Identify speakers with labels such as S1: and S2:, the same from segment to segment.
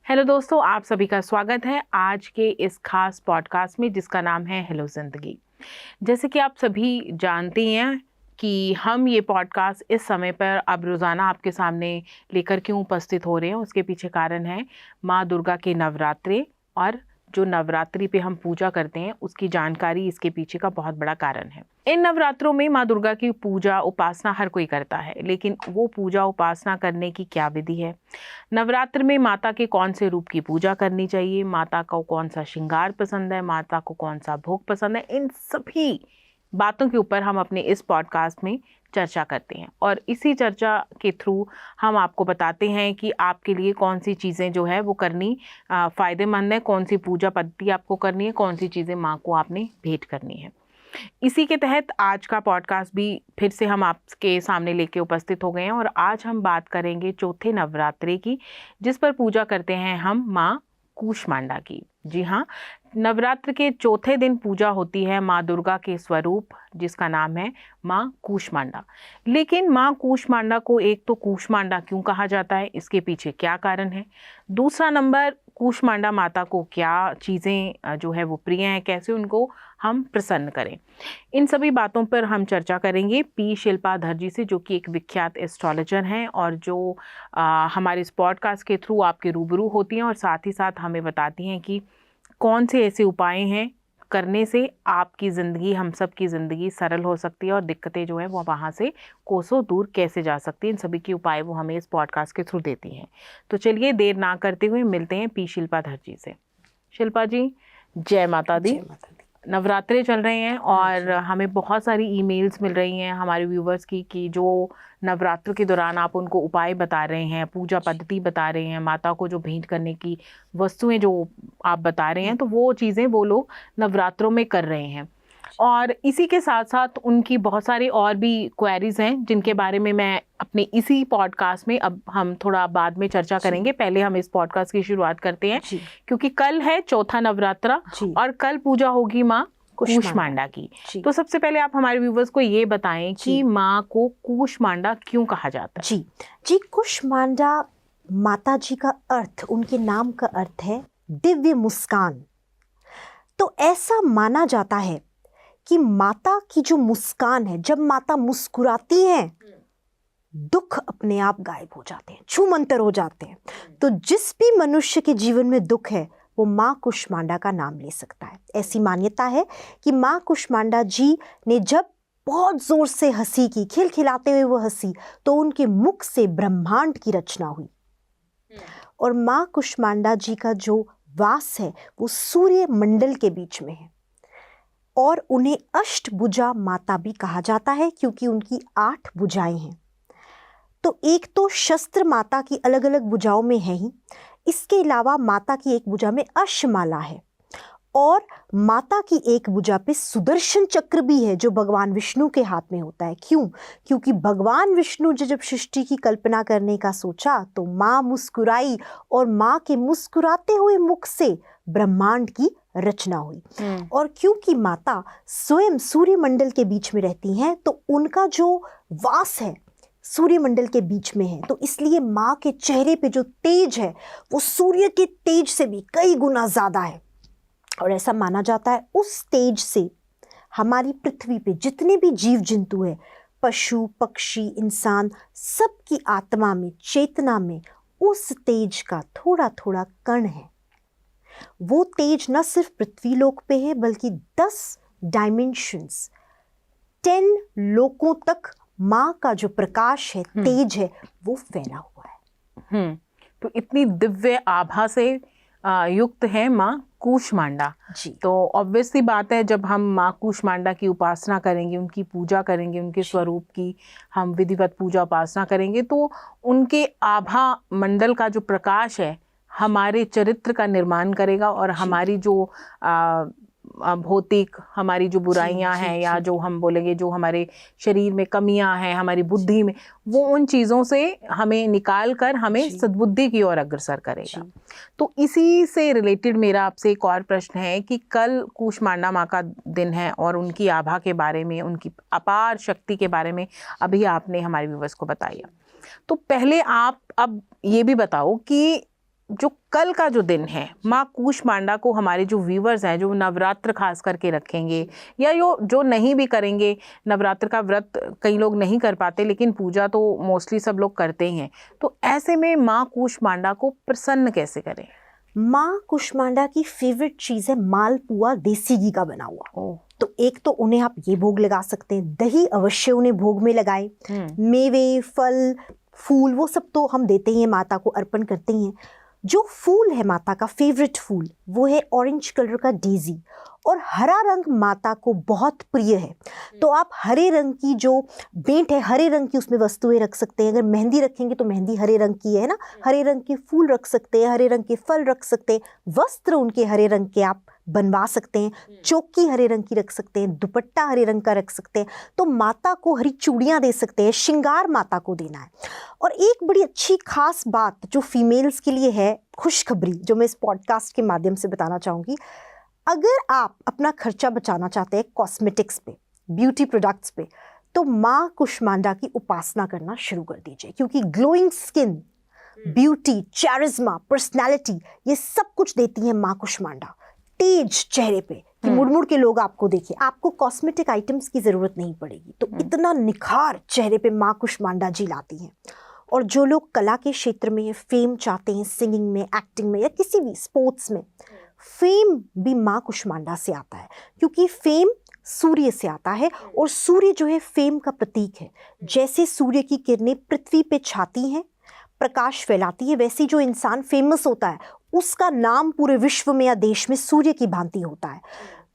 S1: Hello दोस्तों, आप सभी का स्वागत है आज के इस खास पॉडकास्ट में जिसका नाम है हेलो जिंदगी। जैसे कि आप सभी जानते हैं कि हम ये पॉडकास्ट इस समय पर अब रोज़ाना आपके सामने लेकर क्यों उपस्थित हो रहे हैं, उसके पीछे कारण है माँ दुर्गा के नवरात्रे और जो नवरात्रि पे हम पूजा करते हैं उसकी जानकारी इसके पीछे का बहुत बड़ा कारण है। इन नवरात्रों में माँ दुर्गा की पूजा उपासना हर कोई करता है, लेकिन वो पूजा उपासना करने की क्या विधि है? नवरात्र में माता के कौन से रूप की पूजा करनी चाहिए, माता को कौन सा श्रृंगार पसंद है, माता को कौन सा भोग पसंद है, इन सभी बातों के ऊपर हम अपने इस पॉडकास्ट में चर्चा करते हैं। और इसी चर्चा के थ्रू हम आपको बताते हैं कि आपके लिए कौन सी चीज़ें जो है वो करनी फ़ायदेमंद है, कौन सी पूजा पद्धति आपको करनी है, कौन सी चीज़ें माँ को आपने भेंट करनी है। इसी के तहत आज का पॉडकास्ट भी फिर से हम आपके सामने लेके उपस्थित हो गए हैं और आज हम बात करेंगे चौथे नवरात्रे की, जिस पर पूजा करते हैं हम माँ कूष्मांडा की। जी हाँ, नवरात्र के चौथे दिन पूजा होती है माँ दुर्गा के स्वरूप जिसका नाम है माँ कूष्मांडा। लेकिन माँ कूष्मांडा को एक तो कूष्मांडा क्यों कहा जाता है, इसके पीछे क्या कारण है? दूसरा नंबर, कूष्मांडा माता को क्या चीज़ें जो है वो प्रिय हैं, कैसे उनको हम प्रसन्न करें। इन सभी बातों पर हम चर्चा करेंगे पी शिल्पाधर जी से, जो कि एक विख्यात एस्ट्रोलॉजर हैं और जो हमारे इस पॉडकास्ट के थ्रू आपके रूबरू होती हैं और साथ ही साथ हमें बताती हैं कि कौन से ऐसे उपाय हैं करने से आपकी ज़िंदगी, हम सब की ज़िंदगी सरल हो सकती है और दिक्कतें जो हैं वो वहाँ से कोसों दूर कैसे जा सकती हैं। इन सभी के उपाय वो हमें इस पॉडकास्ट के थ्रू देती हैं। तो चलिए देर ना करते हुए मिलते हैं पी शिल्पाधर जी से। शिल्पा जी, जय माता दी।
S2: जय माता दी।
S1: नवरात्रे चल रहे हैं और हमें बहुत सारी ईमेल्स मिल रही हैं हमारे व्यूवर्स की कि जो नवरात्र के दौरान आप उनको उपाय बता रहे हैं, पूजा पद्धति बता रहे हैं, माता को जो भेंट करने की वस्तुएं जो आप बता रहे हैं, तो वो चीज़ें वो लोग नवरात्रों में कर रहे हैं। और इसी के साथ साथ उनकी बहुत सारी और भी क्वेरीज हैं जिनके बारे में मैं अपने इसी पॉडकास्ट में, अब हम थोड़ा बाद में चर्चा करेंगे, पहले हम इस पॉडकास्ट की शुरुआत करते हैं क्योंकि कल है चौथा नवरात्रा और कल पूजा होगी माँ कूष्मांडा की। तो सबसे पहले आप हमारे व्यूवर्स को ये बताएं कि माँ को कूष्मांडा क्यों कहा जाता है?
S2: जी, कूष्मांडा माता जी का अर्थ, उनके नाम का अर्थ है दिव्य मुस्कान। तो ऐसा माना जाता है कि माता की जो मुस्कान है, जब माता मुस्कुराती हैं, दुख अपने आप गायब हो जाते हैं, छूमंतर हो जाते हैं। तो जिस भी मनुष्य के जीवन में दुख है वो माँ कूष्मांडा का नाम ले सकता है। ऐसी मान्यता है कि माँ कूष्मांडा जी ने जब बहुत जोर से हंसी की, खिलखिलाते हुए वो हंसी, तो उनके मुख से ब्रह्मांड की रचना हुई। और माँ कूष्मांडा जी का जो वास है वो सूर्य मंडल के बीच में है और उन्हें अष्टभुजा माता भी कहा जाता है क्योंकि उनकी 8 भुजाएं हैं। तो एक तो शस्त्र माता की अलग अलग भुजाओं में है ही, इसके अलावा माता की एक भुजा में अश्वमाला है और माता की एक भुजा पे सुदर्शन चक्र भी है जो भगवान विष्णु के हाथ में होता है। क्यों? क्योंकि भगवान विष्णु जब सृष्टि की कल्पना करने का सोचा तो माँ मुस्कुराई और माँ के मुस्कुराते हुए मुख से ब्रह्मांड की रचना हुई। और क्योंकि माता स्वयं सूर्यमंडल के बीच में रहती हैं तो उनका जो वास है सूर्यमंडल के बीच में है, तो इसलिए माँ के चेहरे पे जो तेज है वो सूर्य के तेज से भी कई गुना ज्यादा है। और ऐसा माना जाता है उस तेज से हमारी पृथ्वी पे जितने भी जीव जंतु है, पशु पक्षी इंसान, सबकी आत्मा में, चेतना में उस तेज का थोड़ा थोड़ा कण है। वो तेज न सिर्फ पृथ्वी लोक पे है बल्कि 10 डायमेंशंस, 10 लोकों तक माँ का जो प्रकाश है, तेज है, वो फैला हुआ है।
S1: तो इतनी दिव्य आभा से युक्त है माँ कूष्मांडा। तो ऑब्वियसली बात है, जब हम माँ कूष्मांडा की उपासना करेंगे, उनकी पूजा करेंगे, उनके स्वरूप की हम विधिवत पूजा उपासना करेंगे, तो उनके आभा मंडल का जो प्रकाश है हमारे चरित्र का निर्माण करेगा और हमारी जो भौतिक, हमारी जो बुराइयां हैं या जो हम बोलेंगे जो हमारे शरीर में कमियां हैं, हमारी बुद्धि में, वो उन चीज़ों से हमें निकाल कर हमें सद्बुद्धि की ओर अग्रसर करेगा। तो इसी से रिलेटेड मेरा आपसे एक और प्रश्न है कि कल कूष्मांडा माँ का दिन है और उनकी आभा के बारे में, उनकी अपार शक्ति के बारे में अभी आपने हमारे व्यूअर्स को बताया। तो पहले आप अब ये भी बताओ कि जो कल का जो दिन है माँ कूष्मांडा को हमारे जो व्यूवर्स हैं जो नवरात्र खास करके रखेंगे या जो नहीं भी करेंगे, नवरात्र का व्रत कई लोग नहीं कर पाते लेकिन पूजा तो मोस्टली सब लोग करते ही हैं, तो ऐसे में माँ कूष्मांडा को प्रसन्न कैसे करें?
S2: माँ कूष्मांडा की फेवरेट चीज़ है मालपुआ देसी घी का बना हुआ। तो एक तो उन्हें आप ये भोग लगा सकते हैं, दही अवश्य उन्हें भोग में लगाए, मेवे फल फूल वो सब तो हम देते ही हैं, माता को अर्पण करते ही हैं। जो फूल है माता का फेवरेट फूल वो है ऑरेंज कलर का डेजी, और हरा रंग माता को बहुत प्रिय है। तो आप हरे रंग की जो बेंट है हरे रंग की उसमें वस्तुएं रख सकते हैं। अगर मेहंदी रखेंगे तो मेहंदी हरे रंग की है ना, हरे रंग के फूल रख सकते हैं, हरे रंग के फल रख सकते हैं, वस्त्र उनके हरे रंग के आप बनवा सकते हैं, चौकी हरे रंग की रख सकते हैं, दुपट्टा हरे रंग का रख सकते हैं। तो माता को हरी चूड़ियाँ दे सकते हैं, श्रृंगार माता को देना है। और एक बड़ी अच्छी खास बात जो फीमेल्स के लिए है, खुशखबरी जो मैं इस पॉडकास्ट के माध्यम से बताना चाहूँगी, अगर आप अपना खर्चा बचाना चाहते हैं कॉस्मेटिक्स पे, ब्यूटी प्रोडक्ट्स पे, तो माँ कूष्मांडा की उपासना करना शुरू कर दीजिए, क्योंकि ग्लोइंग स्किन, ब्यूटी, चैरिज्मा, पर्सनैलिटी ये सब कुछ देती है माँ कूष्मांडा। तेज चेहरे पे कि मुड़ मुड़ के लोग आपको देखें, आपको कॉस्मेटिक आइटम्स की जरूरत नहीं पड़ेगी। तो इतना निखार चेहरे पे माँ कूष्मांडा जी लाती हैं। और जो लोग कला के क्षेत्र में फेम चाहते हैं, सिंगिंग में, एक्टिंग में या किसी भी स्पोर्ट्स में, फेम भी माँ कूष्मांडा से आता है, क्योंकि फेम सूर्य से आता है और सूर्य जो है फेम का प्रतीक है। जैसे सूर्य की किरणें पृथ्वी पे छाती हैं, प्रकाश फैलाती है, वैसे जो इंसान फेमस होता है उसका नाम पूरे विश्व में या देश में सूर्य की भांति होता है।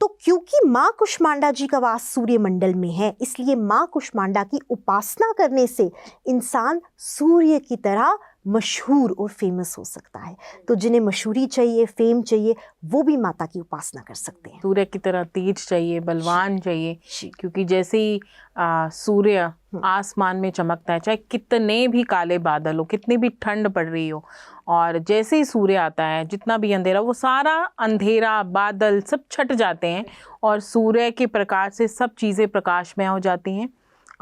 S2: तो क्योंकि माँ कूष्मांडा जी का वास सूर्य मंडल में है, इसलिए माँ कूष्मांडा की उपासना करने से इंसान सूर्य की तरह मशहूर और फेमस हो सकता है। तो जिन्हें मशहूरी चाहिए, फेम चाहिए, वो भी माता की उपासना कर सकते हैं।
S1: सूर्य की तरह तेज चाहिए, बलवान चाहिए, क्योंकि जैसे ही सूर्य आसमान में चमकता है, चाहे कितने भी काले बादल हो, कितनी भी ठंड पड़ रही हो, और जैसे ही सूर्य आता है जितना भी अंधेरा, वो सारा अंधेरा बादल सब छट जाते हैं और सूर्य के प्रकाश से सब चीज़ें प्रकाशमय हो जाती हैं।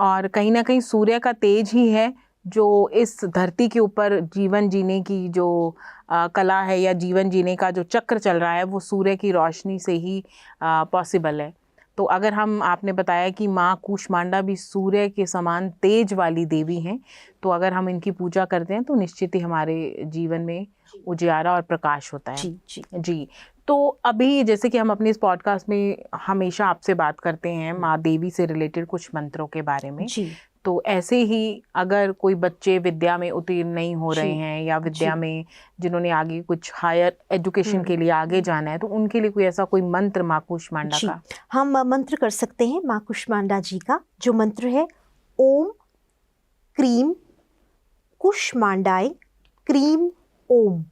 S1: और कहीं ना कहीं सूर्य का तेज ही है जो इस धरती के ऊपर जीवन जीने की जो कला है या जीवन जीने का जो चक्र चल रहा है वो सूर्य की रोशनी से ही पॉसिबल है। तो अगर हम, आपने बताया कि माँ कूष्मांडा भी सूर्य के समान तेज वाली देवी हैं, तो अगर हम इनकी पूजा करते हैं तो निश्चित ही हमारे जीवन में उजियारा और प्रकाश होता है। जी। तो अभी जैसे कि हम अपने इस पॉडकास्ट में हमेशा आपसे बात करते हैं माँ देवी से रिलेटेड कुछ मंत्रों के बारे में, तो ऐसे ही अगर कोई बच्चे विद्या में उत्तीर्ण नहीं हो रहे हैं या विद्या में जिन्होंने आगे कुछ हायर एजुकेशन के लिए आगे जाना है, तो उनके लिए कोई ऐसा कोई मंत्र माँ कूष्मांडा का?
S2: हम मंत्र कर सकते हैं माँ कूष्मांडा जी का। जो मंत्र है ओम क्रीम कूष्मांडाय क्रीम ओम।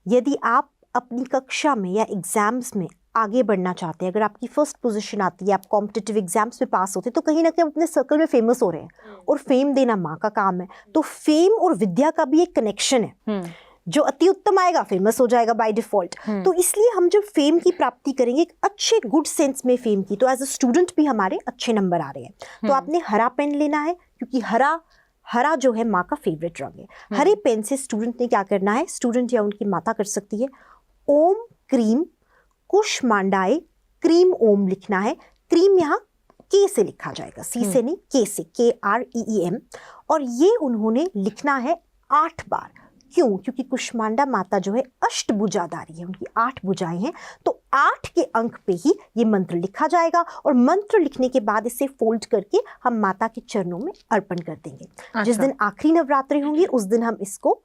S2: यदि आप अपनी कक्षा में या एग्जाम्स में आगे बढ़ना चाहते हैं, अगर आपकी फर्स्ट पोजीशन आती है, आप कॉम्पिटिटिव एग्जाम्स में पास होते हैं, तो कहीं ना कहीं अपने सर्कल में फेमस हो रहे हैं और फेम देना माँ का काम है। तो फेम और विद्या का भी एक कनेक्शन है, जो अति उत्तम आएगा फेमस हो जाएगा बाय डिफॉल्ट। तो इसलिए हम जब फेम की प्राप्ति करेंगे एक अच्छे गुड सेंस में फेम की, तो एज अ स्टूडेंट भी हमारे अच्छे नंबर आ रहे हैं। तो आपने हरा पेन लेना है, क्योंकि हरा जो है माँ का फेवरेट रंग है। हरे पेन से स्टूडेंट ने क्या करना है, स्टूडेंट या उनकी माता कर सकती है, ओम क्रीम कूष्मांडाय क्रीम ओम लिखना है। क्रीम यहाँ के से लिखा जाएगा, सी से नहीं, के से, KREEM। और ये उन्होंने लिखना है 8 बार। क्यों? क्योंकि कूष्मांडा माता जो है अष्टभुजाधारी है, उनकी 8 भुजाएं हैं। तो 8 के अंक पे ही ये मंत्र लिखा जाएगा और मंत्र लिखने के बाद इसे फोल्ड करके हम माता के चरणों में अर्पण कर देंगे। जिस दिन आखिरी नवरात्रि होंगी उस दिन हम इसको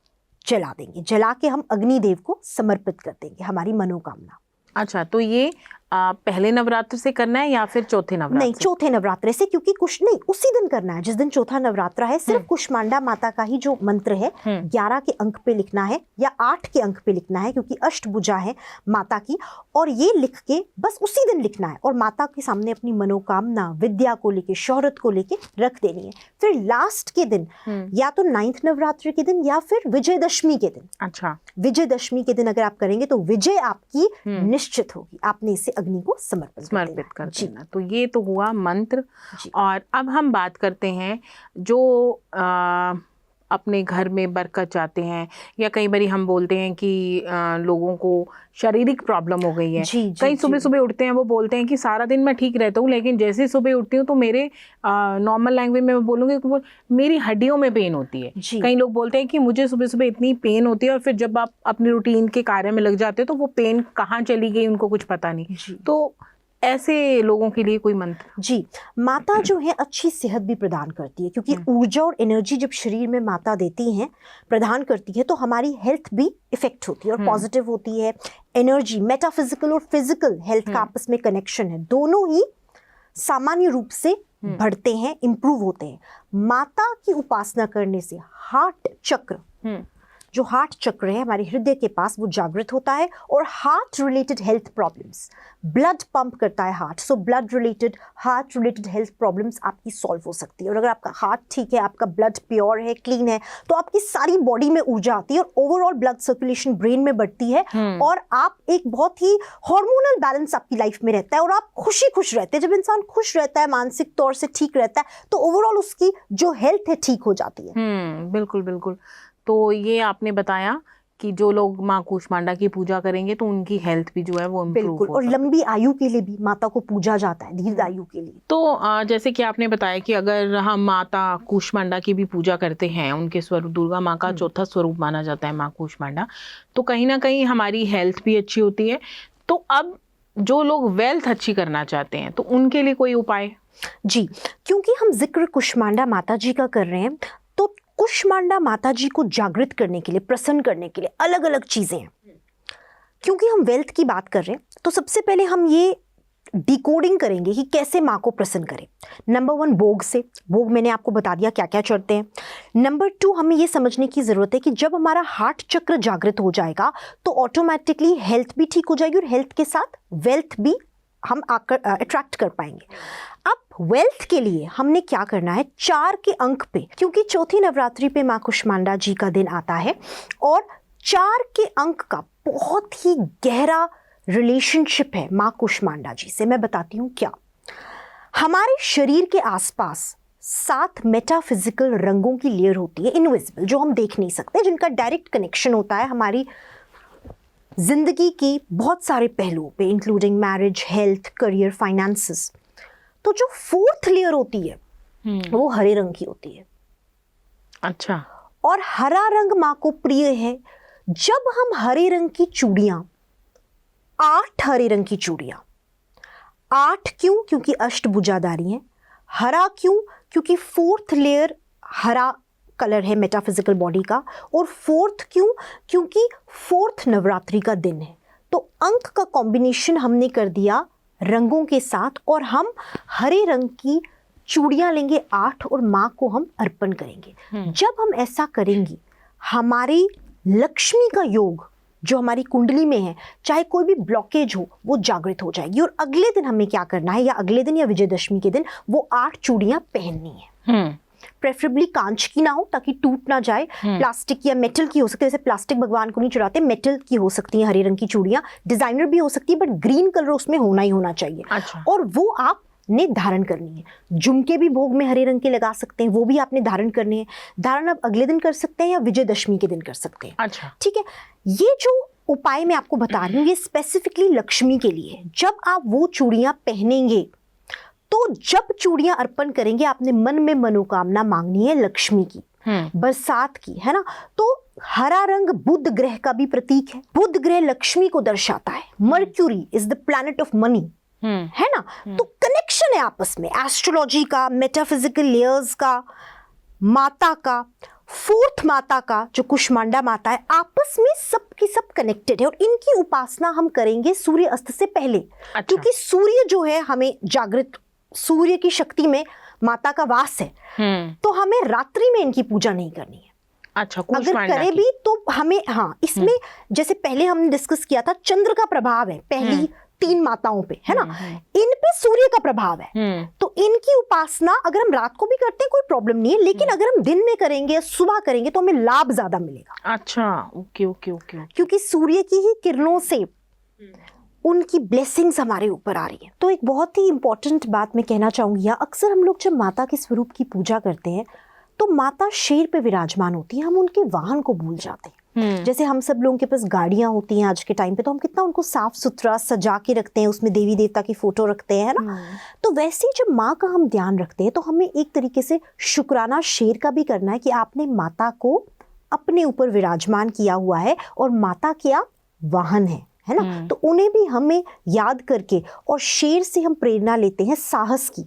S2: जला देंगे, जला के हम अग्निदेव को समर्पित कर देंगे हमारी मनोकामना।
S1: अच्छा, तो ये पहले नवरात्र से करना है या फिर चौथे नवरात्र?
S2: नहीं, चौथे नवरात्र से, क्योंकि कुछ नहीं, उसी दिन करना है जिस दिन चौथा नवरात्र है। सिर्फ कूष्मांडा माता का ही जो मंत्र है 11 के अंक पे लिखना है या 8 के अंक पे लिखना है, क्योंकि अष्टभुजा है माता की। और ये लिख के बस उसी दिन लिखना है और माता के सामने अपनी मनोकामना, विद्या को लेके, शोहरत को लेके रख देनी है। फिर लास्ट के दिन या तो 9th नवरात्र के दिन या फिर विजयदशमी के दिन। अच्छा, विजयदशमी के दिन अगर आप करेंगे तो विजय आपकी निश्चित होगी। आपने इसे अग्नि को समर्पित कर देना।
S1: तो ये तो हुआ मंत्र। और अब हम बात करते हैं जो अपने घर में बरकत चाहते हैं, या कई बार हम बोलते हैं कि लोगों को शारीरिक प्रॉब्लम हो गई है, कई सुबह सुबह उठते हैं वो बोलते हैं कि सारा दिन मैं ठीक रहता हूँ, लेकिन जैसे ही सुबह उठती हूँ तो मेरे नॉर्मल लैंग्वेज में मैं बोलूँगी कि मेरी हड्डियों में पेन होती है। कई लोग बोलते हैं कि मुझे सुबह सुबह इतनी पेन होती है, और फिर जब आप अपनी रूटीन के कार्य में लग जाते हो तो वो पेन कहाँ चली गई उनको कुछ पता नहीं। तो ऐसे लोगों के लिए कोई मंत्र?
S2: जी, माता जो है अच्छी सेहत भी प्रदान करती है, क्योंकि ऊर्जा और एनर्जी जब शरीर में माता देती हैं, प्रदान करती है, तो हमारी हेल्थ भी इफेक्ट होती है और पॉजिटिव होती है। एनर्जी, मेटाफिजिकल और फिजिकल हेल्थ का आपस में कनेक्शन है, दोनों ही सामान्य रूप से बढ़ते हैं, इंप्रूव होते हैं। माता की उपासना करने से हार्ट चक्र, जो हार्ट चक्र है हमारे हृदय के पास, वो जागृत होता है, और heart related health problems, blood pump करता है heart, so heart related health problems आपकी सॉल्व हो सकती है। और अगर आपका हार्ट ठीक है, आपका ब्लड प्योर है, क्लीन है, तो आपकी सारी बॉडी में ऊर्जा आती है और ओवरऑल ब्लड सर्कुलेशन ब्रेन में बढ़ती है, और आप एक बहुत ही हार्मोनल बैलेंस आपकी लाइफ में रहता है, और आप खुश रहते हैं। जब इंसान खुश रहता है, मानसिक तौर से ठीक रहता है, तो ओवरऑल उसकी जो हेल्थ है ठीक हो जाती है।
S1: बिल्कुल बिल्कुल। तो ये आपने बताया कि जो लोग माँ कूष्मांडा की पूजा करेंगे तो उनकी हेल्थ भी जो है वो इम्प्रूव
S2: बिल्कुल, और लंबी आयु के लिए भी माता को पूजा जाता है, दीर्घ आयु के लिए।
S1: तो जैसे कि आपने बताया कि अगर हम माता कूष्मांडा की भी पूजा करते हैं, उनके स्वरूप, दुर्गा माँ का चौथा स्वरूप माना जाता है माँ कूष्मांडा, तो कहीं ना कहीं हमारी हेल्थ भी अच्छी होती है। तो अब जो लोग वेल्थ अच्छी करना चाहते हैं तो उनके लिए कोई उपाय?
S2: जी, क्योंकि हम जिक्र कूष्मांडा माता जी का कर रहे हैं, तो कूष्मांडा माता जी को जागृत करने के लिए, प्रसन्न करने के लिए अलग अलग चीजें हैं। क्योंकि हम वेल्थ की बात कर रहे हैं, तो सबसे पहले हम ये डिकोडिंग करेंगे कि कैसे माँ को प्रसन्न करें। नंबर 1, भोग से। भोग मैंने आपको बता दिया क्या क्या चढ़ते हैं। नंबर 2, हमें ये समझने की जरूरत है कि जब हमारा हार्ट चक्र जागृत हो जाएगा तो ऑटोमेटिकली हेल्थ भी ठीक हो जाएगी, और हेल्थ के साथ वेल्थ भी हम अट्रैक्ट कर पाएंगे। अब वेल्थ के लिए हमने क्या करना है, 4 के अंक पे, क्योंकि चौथी नवरात्रि पे माँ कूष्मांडा जी का दिन आता है, और 4 के अंक का बहुत ही गहरा रिलेशनशिप है माँ कूष्मांडा जी से। मैं बताती हूँ क्या। हमारे शरीर के आसपास 7 मेटाफिजिकल रंगों की लेयर होती है, इनविजिबल, जो हम देख नहीं सकते, जिनका डायरेक्ट कनेक्शन होता है हमारी जिंदगी की बहुत सारे पहलुओं पे, including marriage, health, career, finances. तो जो 4th लेयर होती है वो हरे रंग की होती है।
S1: अच्छा।
S2: और हरा रंग माँ को प्रिय है। जब हम हरे रंग की चूड़ियां, 8 हरे रंग की चूड़ियां, 8 क्यों? क्योंकि अष्टभुजाधारी हैं। हरा क्यों? क्योंकि 4th लेयर हरा कलर है मेटाफिजिकल बॉडी का। और 4th क्यों? क्योंकि 4th नवरात्रि का दिन है। तो अंक का कॉम्बिनेशन हमने कर दिया रंगों के साथ, और हम हरे रंग की चूड़ियां लेंगे 8, और माँ को हम अर्पण करेंगे। जब हम ऐसा करेंगे, हमारी लक्ष्मी का योग जो हमारी कुंडली में है, चाहे कोई भी ब्लॉकेज हो, वो जागृत हो जाएगी। और अगले दिन हमें क्या करना है, या अगले दिन या विजयदशमी के दिन वो 8 चूड़ियां पहननी है। प्रेफरेबली कांच की ना हो, ताकि टूट ना जाए। प्लास्टिक या मेटल की हो सकती है, जैसे प्लास्टिक भगवान को नहीं चढ़ाते, मेटल की हो सकती है हरे रंग की चूड़ियां। डिजाइनर भी हो सकती है, बट ग्रीन कलर उसमें होना ही होना चाहिए।
S1: अच्छा।
S2: और वो आपने धारण करनी है। झुमके भी भोग में हरे रंग के लगा सकते हैं, वो भी आपने धारण करने हैं। धारण आप अगले दिन कर सकते हैं या विजयदशमी के दिन कर सकते हैं।
S1: अच्छा,
S2: ठीक है। ये जो उपाय मैं आपको बता रही हूँ, ये स्पेसिफिकली लक्ष्मी के लिए है। जब आप वो चूड़ियां पहनेंगे, तो जब चूड़ियां अर्पण करेंगे, आपने मन में मनोकामना मांगनी है लक्ष्मी की, बरसात की, है ना। तो हरा रंग बुध ग्रह का भी प्रतीक है। बुध ग्रह लक्ष्मी को दर्शाता है। Mercury is the planet of money, है ना। तो कनेक्शन है आपस में, एस्ट्रोलॉजी का, मेटाफिजिकल लेयर्स का, माता का, 4th माता का जो कूष्मांडा माता है, आपस में सब की सब कनेक्टेड है। और इनकी उपासना हम करेंगे सूर्य अस्त से पहले।
S1: अच्छा।
S2: क्योंकि सूर्य जो है हमें जागृत, सूर्य की शक्ति में माता का वास है, तो हमें रात्रि में इनकी पूजा नहीं करनी है।
S1: अच्छा,
S2: अगर करें भी तो हमें, हाँ, इसमें जैसे पहले हमने डिस्कस किया था, चंद्र का प्रभाव है पहली 3 माताओं पे, है ना। इन पे सूर्य का प्रभाव है। तो इनकी उपासना अगर हम रात को भी करते हैं कोई प्रॉब्लम नहीं है, लेकिन अगर हम दिन में करेंगे या सुबह करेंगे तो हमें लाभ ज्यादा मिलेगा।
S1: अच्छा, ओके ओके ओके।
S2: क्योंकि सूर्य की ही किरणों से उनकी ब्लेसिंग्स हमारे ऊपर आ रही है। तो एक बहुत ही इंपॉर्टेंट बात मैं कहना चाहूंगी, अक्सर हम लोग जब माता के स्वरूप की पूजा करते हैं तो माता शेर पे विराजमान होती है, हम उनके वाहन को भूल जाते हैं। जैसे हम सब लोगों के पास गाड़ियां होती हैं आज के टाइम पे, तो हम कितना उनको साफ सुथरा सजा के रखते हैं, उसमें देवी देवता की फोटो रखते हैं, है ना। तो वैसे ही जब माँ का हम ध्यान रखते हैं तो हमें एक तरीके से शुक्राना शेर का भी करना है कि आपने माता को अपने ऊपर विराजमान किया हुआ है और माता के आप वाहन है ना। तो उन्हें भी हमें याद करके, और शेर से हम प्रेरणा लेते हैं साहस की,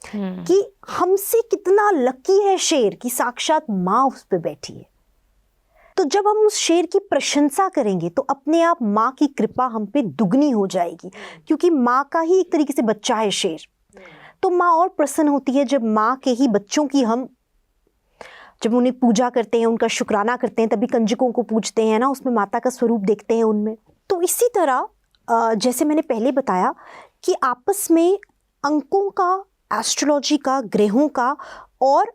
S2: कि हमसे कितना लकी है शेर कि साक्षात माँ उस पे बैठी है। तो जब हम उस शेर की प्रशंसा करेंगे तो अपने आप माँ की कृपा हम पे दुगनी हो जाएगी, क्योंकि माँ का ही एक तरीके से बच्चा है शेर। तो माँ और प्रसन्न होती है जब माँ के ही बच्चों की हम जब उन्हें पूजा करते हैं, उनका शुक्राना करते हैं, तभी कंजकों को पूजते हैं ना, उसमें माता का स्वरूप देखते हैं उनमें। तो इसी तरह जैसे मैंने पहले बताया कि आपस में अंकों का, एस्ट्रोलॉजी का, ग्रहों का और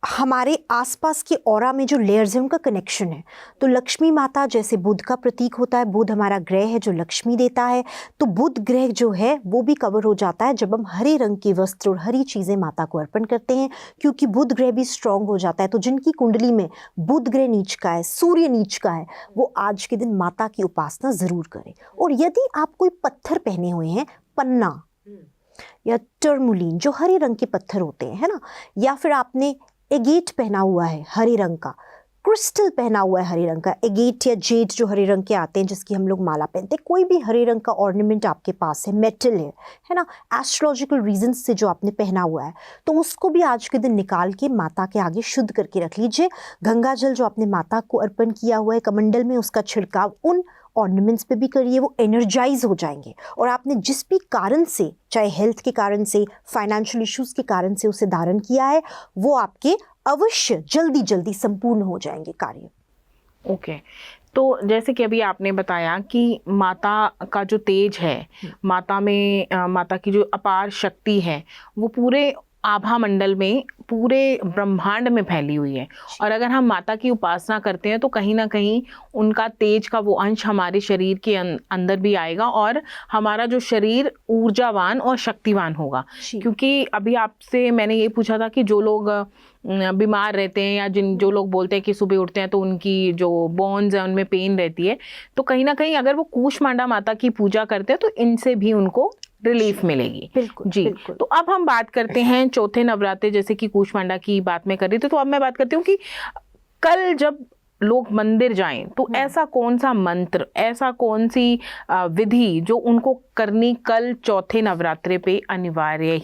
S2: हमारे आसपास के ऑरा में जो लेयर्स हैं उनका कनेक्शन है। तो लक्ष्मी माता जैसे बुध का प्रतीक होता है, बुध हमारा ग्रह है जो लक्ष्मी देता है, तो बुध ग्रह जो है वो भी कवर हो जाता है जब हम हरे रंग के वस्त्र और हरी चीज़ें माता को अर्पण करते हैं, क्योंकि बुध ग्रह भी स्ट्रांग हो जाता है। तो जिनकी कुंडली में बुध ग्रह नीच का है, सूर्य नीच का है, वो आज के दिन माता की उपासना ज़रूर करें। और यदि आप कोई पत्थर पहने हुए हैं, पन्ना या टर्मुलिन जो हरे रंग के पत्थर होते हैं, है ना, या फिर आपने एगेट पहना हुआ है हरे रंग का, क्रिस्टल पहना हुआ है हरे रंग का, एगेट या जेड जो हरे रंग के आते हैं जिसकी हम लोग माला पहनते हैं, कोई भी हरे रंग का ऑर्नामेंट आपके पास है, मेटल है ना, एस्ट्रोलॉजिकल रीजंस से जो आपने पहना हुआ है, तो उसको भी आज के दिन निकाल के माता के आगे शुद्ध करके रख लीजिए। गंगा जल जो आपने माता को अर्पण किया हुआ है कमंडल में, उसका छिड़काव उन ऑर्नामेंट्स पे भी करिए, वो एनर्जाइज हो जाएंगे। और आपने जिस भी कारण से, चाहे हेल्थ के कारण से, फाइनेंशियल इश्यूज के कारण से उसे धारण किया है, वो आपके अवश्य जल्दी जल्दी संपूर्ण हो जाएंगे कार्य।
S1: ओके तो जैसे कि अभी आपने बताया कि माता का जो तेज है, माता में माता की जो अपार शक्ति है वो पूरे आभा मंडल में, पूरे ब्रह्मांड में फैली हुई है। और अगर हम माता की उपासना करते हैं तो कहीं ना कहीं उनका तेज का वो अंश हमारे शरीर के अंदर भी आएगा और हमारा जो शरीर ऊर्जावान और शक्तिवान होगा। क्योंकि अभी आपसे मैंने ये पूछा था कि जो लोग बीमार रहते हैं या जो लोग बोलते हैं कि सुबह उठते हैं तो उनकी जो बोन्स है उनमें पेन रहती है, तो कहीं ना कहीं अगर वो कूष्मांडा माता की पूजा करते हैं तो इनसे भी उनको रिलीफ मिलेगी।
S2: बिल्कुल
S1: जी बिल्कुल। तो अब हम बात करते हैं चौथे नवरात्रे, जैसे कि कूष्मांडा की बात मैं कर रही थी, तो अब मैं बात करती हूँ कि कल जब लोग मंदिर जाएं तो ऐसा कौन सा मंत्र, ऐसा कौन सी विधि जो उनको करनी कल चौथे नवरात्रे पे अनिवार्य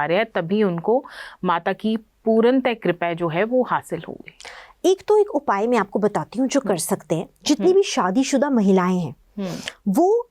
S1: है, तभी उनको माता की पूर्णतः कृपा जो है वो हासिल होगी।
S2: एक उपाय मैं आपको बताती हूँ जो कर सकते हैं। जितनी भी शादीशुदा महिलाएं हैं वो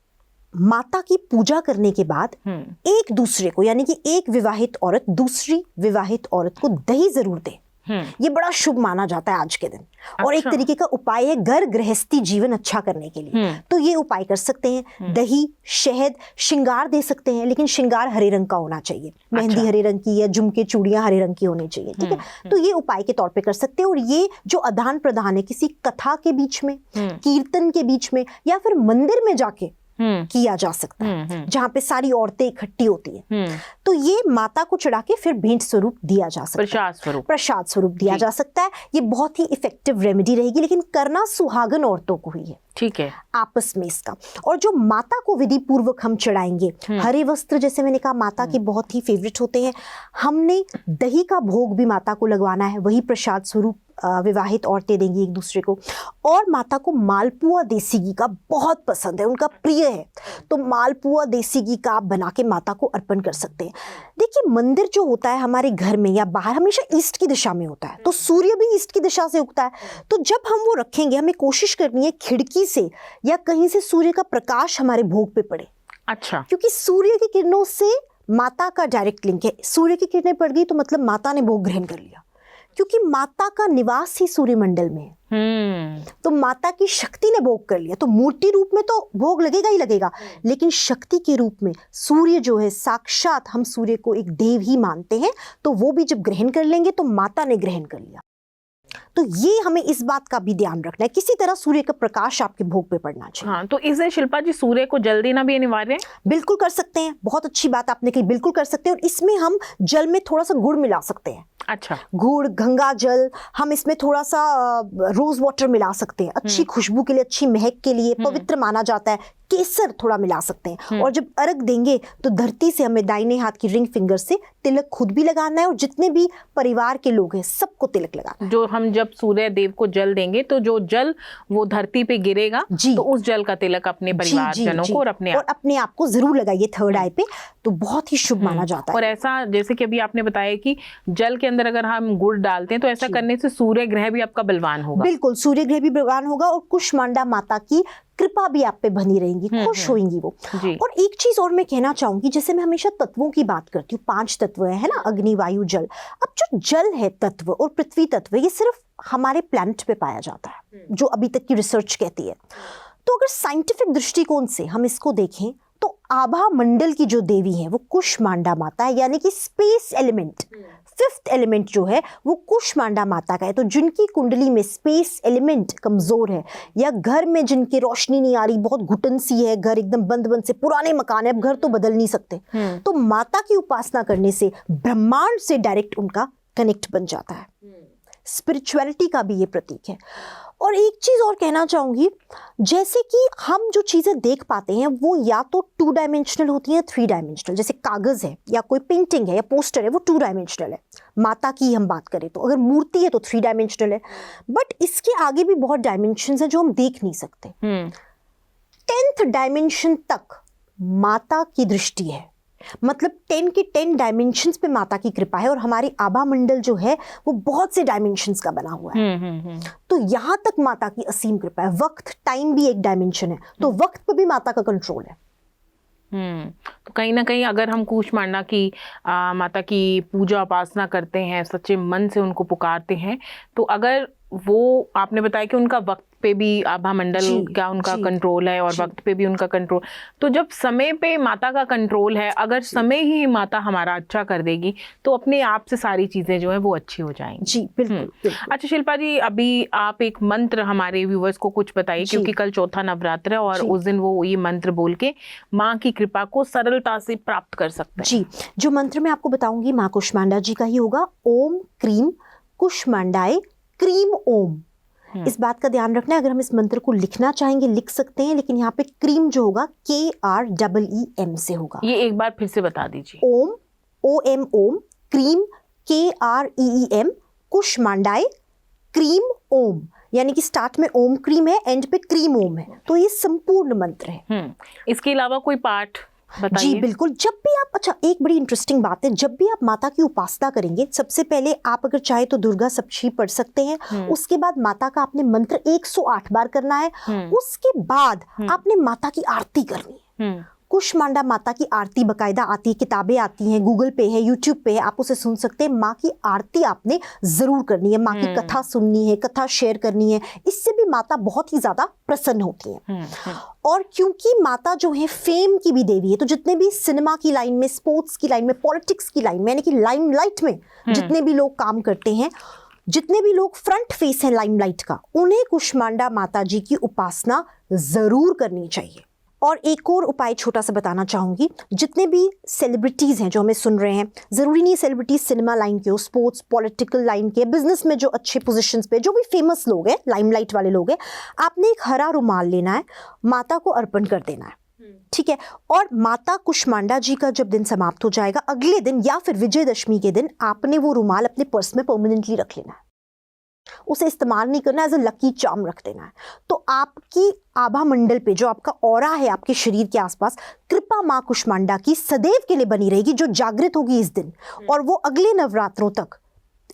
S2: माता की पूजा करने के बाद एक दूसरे को, यानी कि एक विवाहित औरत दूसरी विवाहित औरत को दही जरूर दे। ये बड़ा शुभ माना जाता है आज के दिन। और एक तरीके का उपाय है घर गृहस्थी जीवन अच्छा करने के लिए। तो ये उपाय कर सकते हैं। दही, शहद, श्रृंगार दे सकते हैं, लेकिन श्रृंगार हरे रंग का होना चाहिए। मेहंदी हरे रंग की या झुमके चूड़ियां हरे रंग की होनी चाहिए। ठीक है, तो ये उपाय के तौर पे कर सकते हैं। और ये जो आदान प्रदान है किसी कथा के बीच में, कीर्तन के बीच में, या फिर मंदिर में जाके किया जा सकता है, जहाँ पे सारी औरतें इकट्ठी होती हैं। तो ये माता को चढ़ा के फिर भेंट स्वरूप दिया जा सकता है, प्रसाद स्वरूप दिया जा सकता है। ये बहुत ही इफेक्टिव रेमेडी रहेगी, लेकिन करना सुहागन औरतों को ही है।
S1: ठीक है,
S2: आपस में इसका। और जो माता को विधि पूर्वक हम चढ़ाएंगे, हरे वस्त्र जैसे मैंने कहा माता के बहुत ही फेवरेट होते हैं। हमने दही का भोग भी माता को लगवाना है, वही प्रसाद स्वरूप विवाहित औरतें देंगी एक दूसरे को। और माता को मालपुआ देसी घी का बहुत पसंद है, उनका प्रिय है, तो मालपुआ देसी घी का आप बना के माता को अर्पण कर सकते हैं। देखिए, मंदिर जो होता है हमारे घर में या बाहर हमेशा ईस्ट की दिशा में होता है, तो सूर्य भी ईस्ट की दिशा से उगता है। तो जब हम वो रखेंगे, हमें कोशिश करनी है खिड़की से या कहीं से सूर्य का प्रकाश हमारे भोग पे पड़े।
S1: अच्छा,
S2: क्योंकि सूर्य की किरणों से माता का डायरेक्ट लिंक है। सूर्य की किरणें पड़ गई तो मतलब माता ने भोग ग्रहण कर लिया, क्योंकि माता का निवास ही सूर्यमंडल में है। तो माता की शक्ति ने भोग कर लिया, तो मूर्ति रूप में तो भोग लगेगा ही लगेगा, लेकिन शक्ति के रूप में सूर्य जो है, साक्षात हम सूर्य को एक देव ही मानते हैं, तो वो भी जब ग्रहण कर लेंगे तो माता ने ग्रहण कर लिया। तो ये हमें इस बात का भी ध्यान रखना है, किसी तरह सूर्य का प्रकाश आपके भोग पे पड़ना चाहिए।
S1: हाँ, तो इससे शिल्पा जी सूर्य को जल देना भी अनिवार्य है?
S2: बिल्कुल कर सकते हैं, बहुत अच्छी बात आपने कही, बिल्कुल कर सकते हैं। और इसमें हम जल में थोड़ा सा गुड़ मिला सकते हैं।
S1: अच्छा।
S2: गुड़, गंगा जल, हम इसमें थोड़ा सा रोज वाटर मिला सकते हैं, अच्छी खुशबू के लिए, अच्छी महक के लिए, पवित्र माना जाता है। केसर थोड़ा मिला सकते हैं। और जब अर्घ देंगे तो धरती से हमें दाहिने हाथ की रिंग फिंगर से तिलक खुद भी लगाना है और जितने भी परिवार के लोग हैं सबको तिलक लगाना है।
S1: जो हम जब सूर्य देव को जल देंगे तो जो जल वो धरती पे गिरेगा तो उस जल का तिलक अपने परिवार जनों को और अपने
S2: आप को जरूर लगाइए थर्ड आई पे, तो बहुत ही शुभ माना जाता है।
S1: और ऐसा जैसे कि अभी आपने बताया कि जल के अंदर अगर हम गुड़ डालते हैं तो ऐसा करने से सूर्य ग्रह भी आपका बलवान होगा।
S2: बिल्कुल, सूर्य ग्रह भी बलवान होगा और कुष्मांडा माता की कृपा भी आप पे बनी रहेंगी, खुश होंगी वो। और एक चीज और मैं कहना चाहूंगी, जैसे मैं हमेशा तत्वों की बात करती हूँ, 5 तत्व है ना, अग्नि, वायु, जल। अब जो जल है तत्व और पृथ्वी तत्व, ये सिर्फ हमारे प्लैनेट पे पाया जाता है, जो अभी तक की रिसर्च कहती है। तो अगर साइंटिफिक दृष्टिकोण से हम इसको देखें तो आभा मंडल की जो देवी है वो कुष्मांडा माता है, यानी कि स्पेस एलिमेंट, 5th एलिमेंट जो है वो कुष्मांडा माता का है। तो जिनकी कुंडली में स्पेस एलिमेंट कमजोर है, या घर में जिनकी रोशनी नहीं आ रही, बहुत घुटन सी है, घर एकदम बंद बंद से, पुराने मकान है, अब घर तो बदल नहीं सकते, तो माता की उपासना करने से ब्रह्मांड से डायरेक्ट उनका कनेक्ट बन जाता है। स्पिरिचुअलिटी का भी ये प्रतीक है। और एक चीज और कहना चाहूंगी, जैसे कि हम जो चीजें देख पाते हैं वो या तो 2 डायमेंशनल होती हैं, 3 डायमेंशनल। जैसे कागज है या कोई पेंटिंग है या पोस्टर है, वो 2 डायमेंशनल है। माता की हम बात करें तो अगर मूर्ति है तो 3 डायमेंशनल है, बट इसके आगे भी बहुत डायमेंशंस हैं जो हम देख नहीं सकते। 10th डायमेंशन तक माता की दृष्टि है, मतलब 10 के 10 डायमेंशंस पे माता की कृपा है। और हमारी आभा मंडल जो है वो बहुत से डायमेंशंस का बना हुआ है। तो यहां तक माता की असीम कृपा है। वक्त, टाइम भी एक डायमेंशन है, तो वक्त पे भी माता का कंट्रोल है।
S1: तो कहीं ना कहीं अगर हम कुष्मांडा की माता की पूजा उपासना करते हैं, सच्चे मन से उनको पुकारते हैं, तो अगर वो आपने बताया कि उनका वक्त पे भी आभा मंडल का उनका कंट्रोल है और वक्त पे भी उनका कंट्रोल, तो जब समय पे माता का कंट्रोल है, अगर समय ही माता हमारा अच्छा कर देगी तो अपने आप से सारी चीजें जो है वो अच्छी हो जाएंगी।
S2: जी बिल्कुल।
S1: अच्छा शिल्पा जी, अभी आप एक मंत्र हमारे व्यूवर्स को कुछ बताइए, क्योंकि कल चौथा नवरात्र है और उस दिन वो ये मंत्र बोल के माँ की कृपा को सरलता से प्राप्त कर सकते हैं।
S2: जी, जो मंत्र मैं आपको बताऊंगी माँ कुष्मांडा जी का ही होगा। ओम क्रीम कुष्मांडाय क्रीम ओम। इस बात का ध्यान रखना है, अगर हम इस मंत्र को लिखना चाहेंगे लिख सकते हैं, लेकिन यहाँ पे क्रीम जो होगा KREEM से होगा।
S1: ये एक बार फिर से बता दीजिए।
S2: ओम, OM ओम, क्रीम KREEM, कुष्मांडाय क्रीम ओम, यानी कि स्टार्ट में ओम क्रीम है, एंड पे क्रीम ओम है। तो ये संपूर्ण मंत्र है।
S1: इसके अलावा कोई पाठ बताइए।
S2: जी बिल्कुल। जब भी आप, अच्छा एक बड़ी इंटरेस्टिंग बात है, जब भी आप माता की उपासना करेंगे, सबसे पहले आप अगर चाहे तो दुर्गा सप्तशती पढ़ सकते हैं। उसके बाद माता का आपने मंत्र 108 बार करना है। उसके बाद आपने माता की आरती करनी है। कुष्मांडा माता की आरती बकायदा आती है, किताबें आती हैं, गूगल पे है, यूट्यूब पे है, आप उसे सुन सकते हैं। माँ की आरती आपने जरूर करनी है, माँ की कथा सुननी है, कथा शेयर करनी है। इससे भी माता बहुत ही ज्यादा प्रसन्न होती है। और क्योंकि माता जो है फेम की भी देवी है, तो जितने भी सिनेमा की लाइन में, स्पोर्ट्स की लाइन में, पॉलिटिक्स की लाइन में, यानी कि लाइमलाइट में जितने भी लोग काम करते हैं, जितने भी लोग फ्रंट फेस है लाइमलाइट का, उन्हें कुष्मांडा माता जी की उपासना जरूर करनी चाहिए। और एक और उपाय छोटा सा बताना चाहूंगी, जितने भी सेलिब्रिटीज हैं जो हमें सुन रहे हैं, जरूरी नहीं सेलिब्रिटीज सिनेमा लाइन के हो, स्पोर्ट्स, पॉलिटिकल लाइन के, बिजनेस में जो अच्छे पोजीशंस पे जो भी फेमस लोग हैं, लाइमलाइट वाले लोग हैं, आपने एक हरा रुमाल लेना है, माता को अर्पण कर देना है, ठीक है। और माता कुष्मांडा जी का जब दिन समाप्त हो जाएगा, अगले दिन या फिर विजयदशमी के दिन आपने वो रुमाल अपने पर्स में परमानेंटली रख लेना है। उसे इस्तेमाल नहीं करना, एज अ लकी चार्म रख देना है। तो आपकी आभा मंडल पे जो आपका ऑरा है आपके शरीर के आसपास, कृपा माँ कुष्मांडा की सदैव के लिए बनी रहेगी, जो जागृत होगी इस दिन, और वो अगले नवरात्रों तक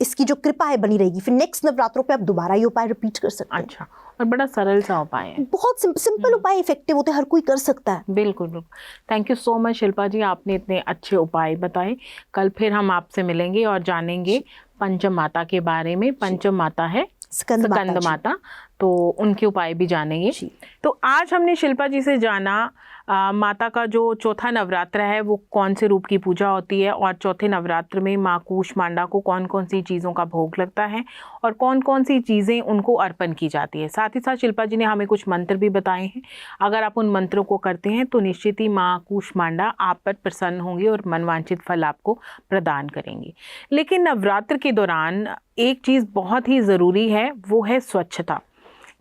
S2: इसकी जो कृपा है बनी रहेगी। फिर नेक्स्ट नवरात्रों पे आप दोबारा ये उपाय रिपीट कर सकते हैं।
S1: अच्छा, और बड़ा सरल सा उपाय है,
S2: बहुत सिंपल उपाय, इफेक्टिव होते हैं, हर कोई कर सकता है।
S1: बिल्कुल बिल्कुल। Thank you so much Shilpa ji, आपने इतने अच्छे उपाय बताए। कल फिर हम आपसे मिलेंगे और जानेंगे पंचम माता के बारे में। पंचम माता है स्कंद माता, तो उनके उपाय भी जानेंगे। तो आज हमने शिल्पा जी से जाना माता का जो चौथा नवरात्र है वो कौन से रूप की पूजा होती है, और चौथे नवरात्र में माँ कूष्मांडा को कौन कौन सी चीज़ों का भोग लगता है और कौन कौन सी चीज़ें उनको अर्पण की जाती है। साथ ही साथ शिल्पा जी ने हमें कुछ मंत्र भी बताए हैं। अगर आप उन मंत्रों को करते हैं तो निश्चित ही माँ कूष्मांडा आप पर प्रसन्न होंगी और मनवांछित फल आपको प्रदान करेंगी। लेकिन नवरात्र के दौरान एक चीज़ बहुत ही ज़रूरी है, वो है स्वच्छता,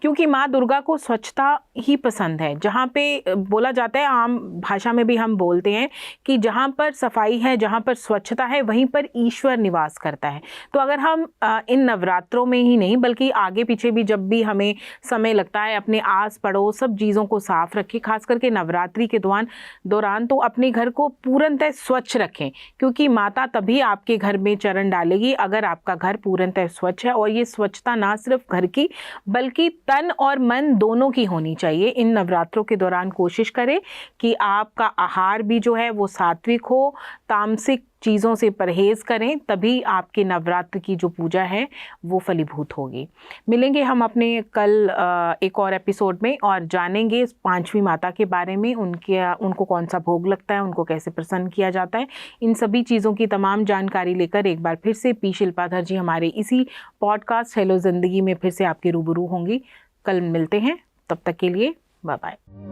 S1: क्योंकि माँ दुर्गा को स्वच्छता ही पसंद है। जहाँ पे बोला जाता है, आम भाषा में भी हम बोलते हैं कि जहाँ पर सफाई है, जहाँ पर स्वच्छता है, वहीं पर ईश्वर निवास करता है। तो अगर हम इन नवरात्रों में ही नहीं बल्कि आगे पीछे भी जब भी हमें समय लगता है, अपने आस पड़ोस सब चीज़ों को साफ रखें। खास करके नवरात्रि के दौरान तो अपने घर को पूर्णतः स्वच्छ रखें, क्योंकि माता तभी आपके घर में चरण डालेगी अगर आपका घर पूर्णतः स्वच्छ है। और ये स्वच्छता ना सिर्फ घर की बल्कि तन और मन दोनों की होनी चाहिए। इन नवरात्रों के दौरान कोशिश करें कि आपका आहार भी जो है वो सात्विक हो, तामसिक चीज़ों से परहेज़ करें, तभी आपके नवरात्र की जो पूजा है वो फलीभूत होगी। मिलेंगे हम अपने कल एक और एपिसोड में और जानेंगे इस पांचवी माता के बारे में, उनको कौन सा भोग लगता है, उनको कैसे प्रसन्न किया जाता है। इन सभी चीज़ों की तमाम जानकारी लेकर एक बार फिर से पी शिल्पाधर जी हमारे इसी पॉडकास्ट हेलो ज़िंदगी में फिर से आपके रूबरू होंगी। कल मिलते हैं, तब तक के लिए बाय बाय।